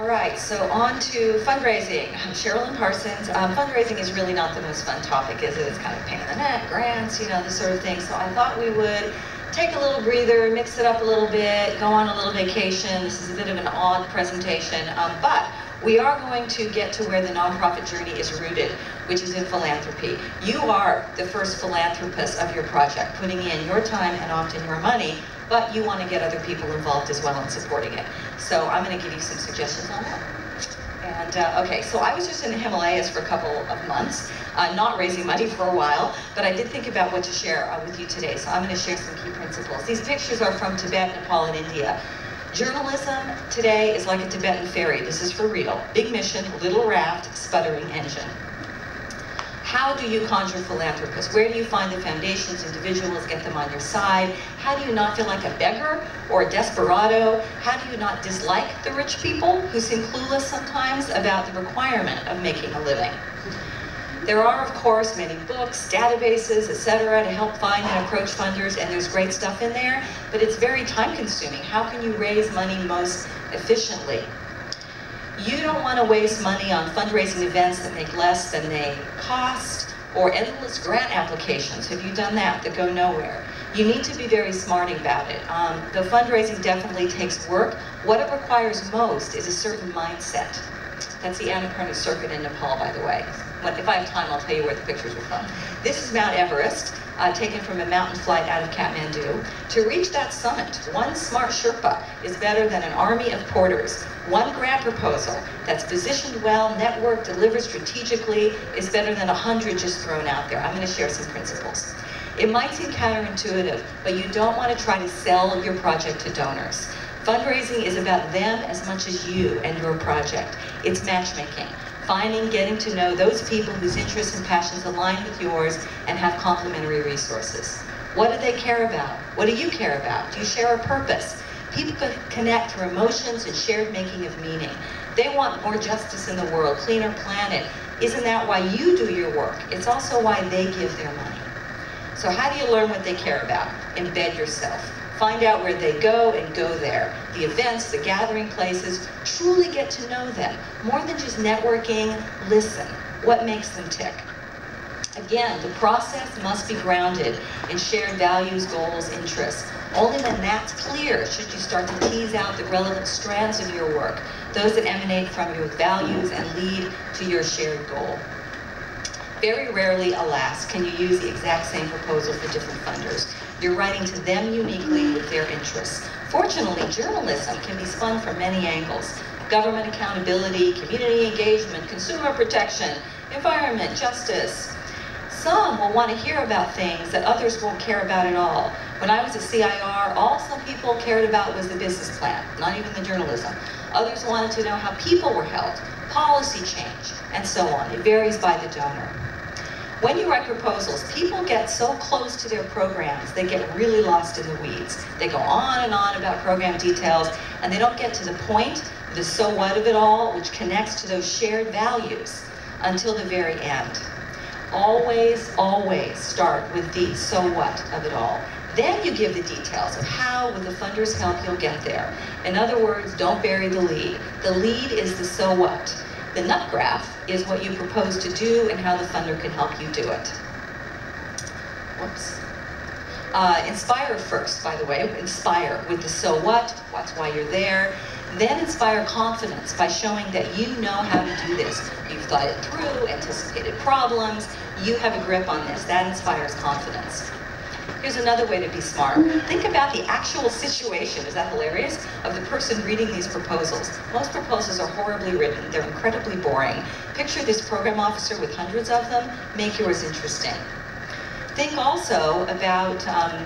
All right, so on to fundraising. I'm Cherilynn Parsons. Fundraising is really not the most fun topic, is it? It's kind of a pain in the neck, grants, you know, this sort of thing. So I thought we would take a little breather, mix it up a little bit, go on a little vacation. This is a bit of an odd presentation, but we are going to get to where the nonprofit journey is rooted, which is in philanthropy. You are the first philanthropist of your project, putting in your time and often your money, but you want to get other people involved as well in supporting it. So I'm going to give you some suggestions on that. And okay, so I was just in the Himalayas for a couple of months, not raising money for a while, but I did think about what to share with you today. So I'm going to share some key principles. These pictures are from Tibet, Nepal, and India. Journalism today is like a Tibetan ferry. This is for real. Big mission, little raft, sputtering engine. How do you conjure philanthropists? Where do you find the foundations, individuals, get them on your side? How do you not feel like a beggar or a desperado? How do you not dislike the rich people who seem clueless sometimes about the requirement of making a living? There are, of course, many books, databases, etc. to help find and approach funders, and there's great stuff in there, but it's very time-consuming. How can you raise money most efficiently? You don't want to waste money on fundraising events that make less than they cost, or endless grant applications. Have you done that go nowhere? You need to be very smart about it. The fundraising definitely takes work. What it requires most is a certain mindset. That's the Annapurna Circuit in Nepal, by the way. If I have time, I'll tell you where the pictures are from. This is Mount Everest, taken from a mountain flight out of Kathmandu. To reach that summit, one smart Sherpa is better than an army of porters. One grant proposal that's positioned well, networked, delivered strategically is better than 100 just thrown out there. I'm going to share some principles. It might seem counterintuitive, but you don't want to try to sell your project to donors. Fundraising is about them as much as you and your project. It's matchmaking. Finding, getting to know those people whose interests and passions align with yours and have complementary resources. What do they care about? What do you care about? Do you share a purpose? People can connect through emotions and shared making of meaning. They want more justice in the world, cleaner planet. Isn't that why you do your work? It's also why they give their money. So how do you learn what they care about? Embed yourself. Find out where they go and go there. The events, the gathering places, truly get to know them. More than just networking, listen. What makes them tick? Again, the process must be grounded in shared values, goals, interests. Only when that's clear should you start to tease out the relevant strands of your work, those that emanate from your values and lead to your shared goal. Very rarely, alas, can you use the exact same proposal for different funders. You're writing to them uniquely with their interests. Fortunately, journalism can be spun from many angles. Government accountability, community engagement, consumer protection, environment, justice. Some will want to hear about things that others won't care about at all. When I was at CIR, all some people cared about was the business plan, not even the journalism. Others wanted to know how people were held, policy change, and so on. It varies by the donor. When you write proposals, people get so close to their programs, they get really lost in the weeds. They go on and on about program details, and they don't get to the point, the so what of it all, which connects to those shared values until the very end. Always, always start with the so what of it all. Then you give the details of how, with the funder's help, you'll get there. In other words, don't bury the lead. The lead is the so what. The nut graph is what you propose to do and how the funder can help you do it. Whoops. Inspire first, by the way. Inspire with the so what, what's why you're there. Then inspire confidence by showing that you know how to do this. You've thought it through, anticipated problems, you have a grip on this. That inspires confidence. Here's another way to be smart. Think about the actual situation, is that hilarious, of the person reading these proposals. Most proposals are horribly written. They're incredibly boring. Picture this program officer with hundreds of them. Make yours interesting. Think also about, I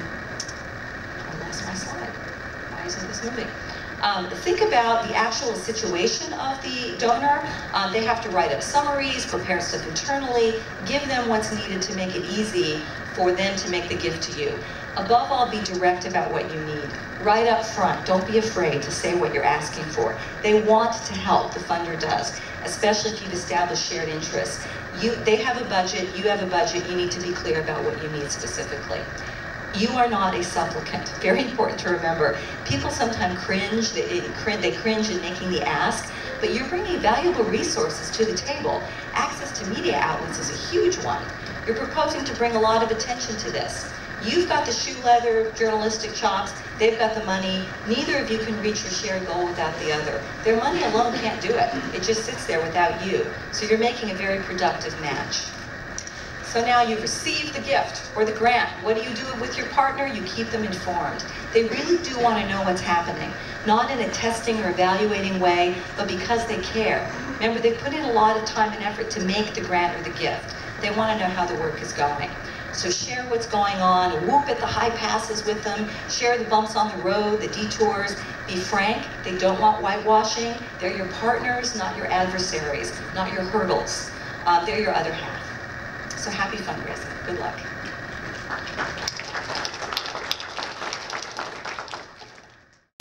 lost my slide. Why isn't this moving? Think about the actual situation of the donor. They have to write up summaries, prepare stuff internally, give them what's needed to make it easy for them to make the gift to you. Above all, be direct about what you need. Right up front, don't be afraid to say what you're asking for. They want to help, the funder does, especially if you've established shared interests. They have a budget, you have a budget, you need to be clear about what you need specifically. You are not a supplicant. Very important to remember. People sometimes cringe, they cringe in making the ask, but you're bringing valuable resources to the table. Access to media outlets is a huge one. You're proposing to bring a lot of attention to this. You've got the shoe leather journalistic chops, they've got the money. Neither of you can reach your shared goal without the other. Their money alone can't do it. It just sits there without you. So you're making a very productive match. So now you've received the gift or the grant. What do you do with your partner? You keep them informed. They really do want to know what's happening, not in a testing or evaluating way, but because they care. Remember, they put in a lot of time and effort to make the grant or the gift. They want to know how the work is going. So share what's going on, whoop at the high passes with them, share the bumps on the road, the detours. Be frank, they don't want whitewashing. They're your partners, not your adversaries, not your hurdles. They're your other half. So happy fundraising. Good luck.